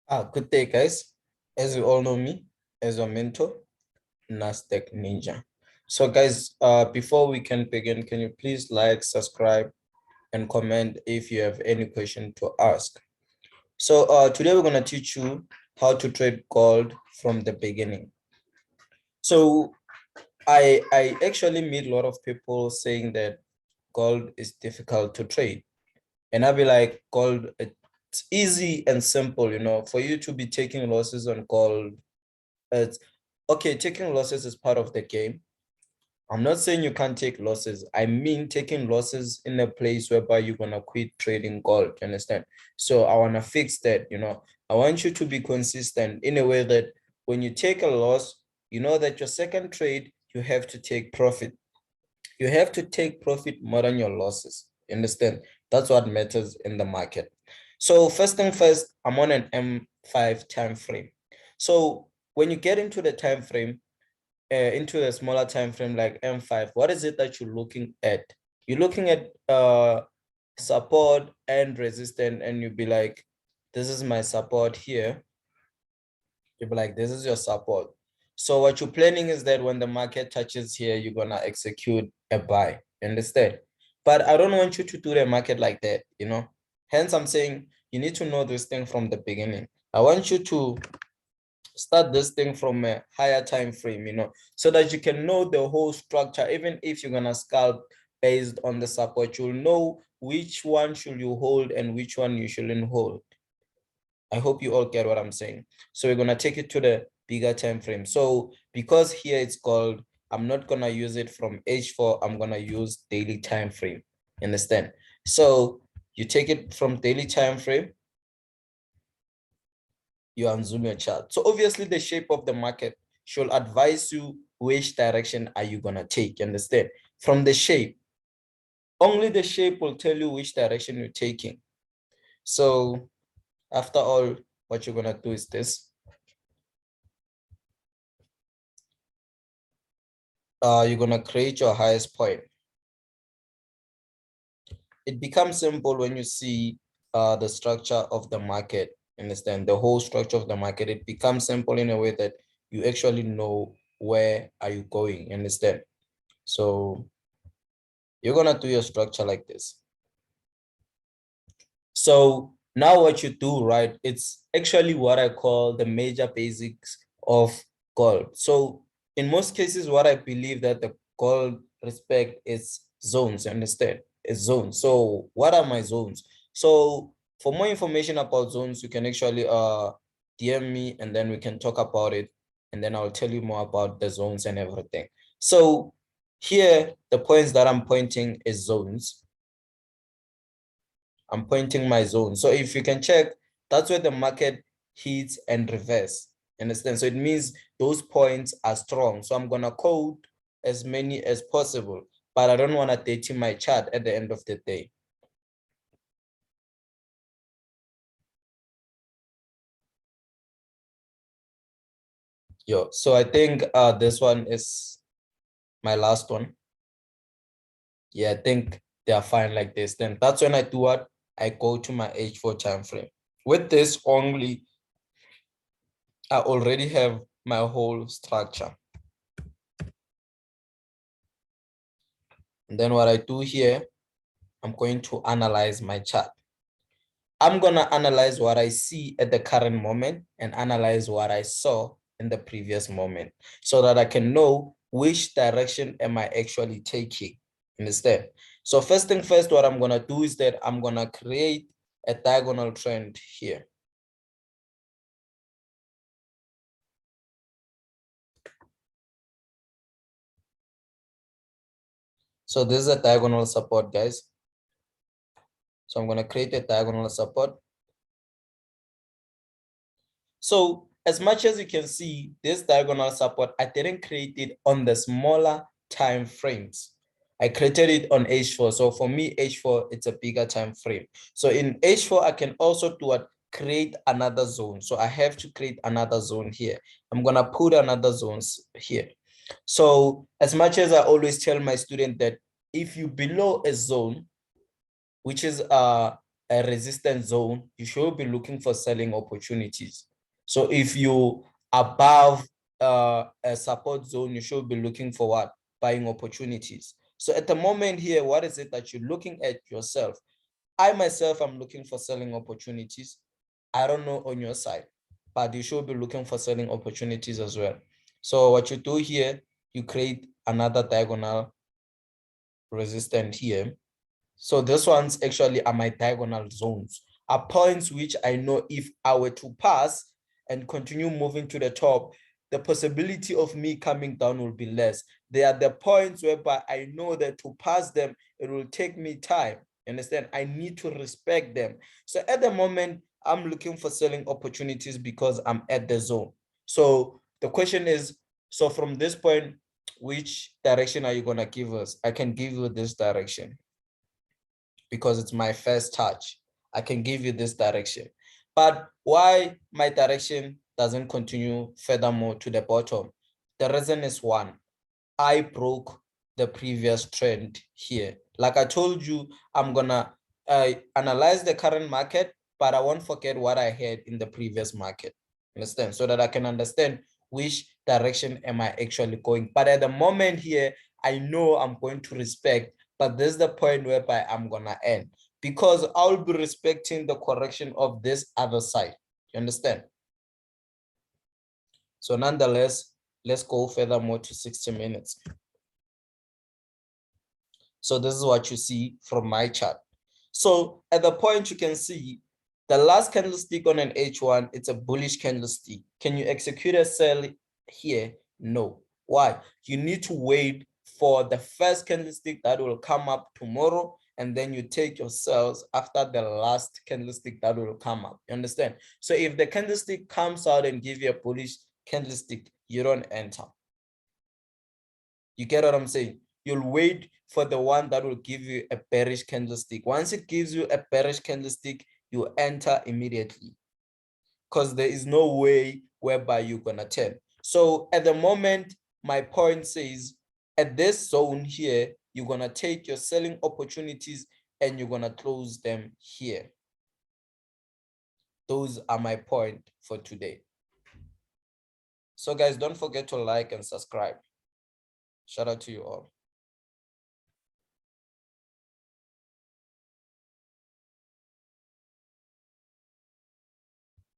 Good day, guys. As you all know me, as your mentor, NASDAQ Ninja. So, guys, before we can begin, can you please like, subscribe, and comment if you have any question to ask? So, today we're gonna teach you how to trade gold from the beginning. So, I actually meet a lot of people saying that gold is difficult to trade, and I'll be like, gold, it's easy and simple, for you to be taking losses on gold. It's okay, taking losses is part of the game. I'm not saying you can't take losses. I mean taking losses in a place whereby you're gonna quit trading gold. You understand? So I wanna fix that. I want you to be consistent in a way that when you take a loss, you know that your second trade, you have to take profit. You have to take profit more than your losses. You understand? That's what matters in the market. So first thing first, I'm on an M5 time frame. So when you get into the time frame, into a smaller time frame like M5, what is it that you're looking at? You're looking at support and resistance, and you'll be like, this is my support here. You'll be like, this is your support. So what you're planning is that when the market touches here, you're gonna execute a buy. Understand? But I don't want you to do the market like that, Hence, I'm saying you need to know this thing from the beginning. I want you to start this thing from a higher time frame, so that you can know the whole structure. Even if you're gonna scalp based on the support, you'll know which one should you hold and which one you shouldn't hold. I hope you all get what I'm saying. So we're gonna take it to the bigger time frame. So because here it's called, I'm not gonna use it from H4, I'm gonna use daily time frame. Understand? So you take it from daily time frame, you unzoom your chart. So obviously the shape of the market should advise you which direction are you gonna take. Understand? From the shape, only the shape will tell you which direction you're taking. So after all, what you're gonna do is this. You're gonna create your highest point. It becomes simple when you see the structure of the market. Understand? The whole structure of the market, it becomes simple in a way that you actually know where are you going. Understand? So you're gonna do your structure like this. So now what you do, right, it's actually what I call the major basics of gold. So in most cases, what I believe that the gold respect is zones. Understand? It's zones. So what are my zones? So for more information about zones, you can actually DM me, and then we can talk about it, and then I'll tell you more about the zones and everything. So here, the points that I'm pointing is zones. I'm pointing my zone. So if you can check, that's where the market hits and reverse. Understand? So it means those points are strong. So I'm gonna code as many as possible, but I don't want to dirty my chart at the end of the day. So I think this one is my last one. Yeah, I think they are fine like this. Then that's when I do what? I go to my H4 time frame. With this only, I already have my whole structure. And then what I do here, I'm going to analyze my chart. I'm going to analyze what I see at the current moment and analyze what I saw in the previous moment so that I can know which direction am I actually taking. Understand? So first thing first, what I'm going to do is that I'm going to create a diagonal trend here. So this is a diagonal support, guys. So I'm going to create a diagonal support. So as much as you can see, this diagonal support, I didn't create it on the smaller time frames. I created it on H4. So for me, H4, it's a bigger time frame. So in H4, I can also do what? Create another zone. So I have to create another zone here. I'm going to put another zones here. So as much as I always tell my student that if you below a zone, which is a resistance zone, you should be looking for selling opportunities. So if you above a support zone, you should be looking for what? Buying opportunities. So at the moment here, what is it that you're looking at yourself? I myself am looking for selling opportunities. I don't know on your side, but you should be looking for selling opportunities as well. So what you do here, you create another diagonal resistance here. So this ones actually are my diagonal zones, are points which I know if I were to pass and continue moving to the top, the possibility of me coming down will be less. They are the points whereby I know that to pass them, it will take me time. Understand? I need to respect them. So at the moment, I'm looking for selling opportunities because I'm at the zone. So the question is, so from this point, which direction are you going to give us? I can give you this direction because it's my first touch. I can give you this direction. But why my direction doesn't continue furthermore to the bottom? The reason is one, I broke the previous trend here. Like I told you, I'm gonna analyze the current market, but I won't forget what I had in the previous market. Understand? So that I can understand which direction am I actually going. But at the moment here, I know I'm going to respect, but this is the point whereby I'm gonna end because I'll be respecting the correction of this other side. You understand? So nonetheless, let's go furthermore to 60 minutes. So this is what you see from my chart. So at the point you can see the last candlestick on an H1, it's a bullish candlestick. Can you execute a sell here? No. Why? You need to wait for the first candlestick that will come up tomorrow, and then you take your sells after the last candlestick that will come up. You understand? So if the candlestick comes out and give you a bullish candlestick, you don't enter. You get what I'm saying? You'll wait for the one that will give you a bearish candlestick. Once it gives you a bearish candlestick, you enter immediately because there is no way whereby you're going to turn. So at the moment, my point says at this zone here, you're going to take your selling opportunities and you're going to close them here. Those are my point for today. So guys, don't forget to like and subscribe. Shout out to you all.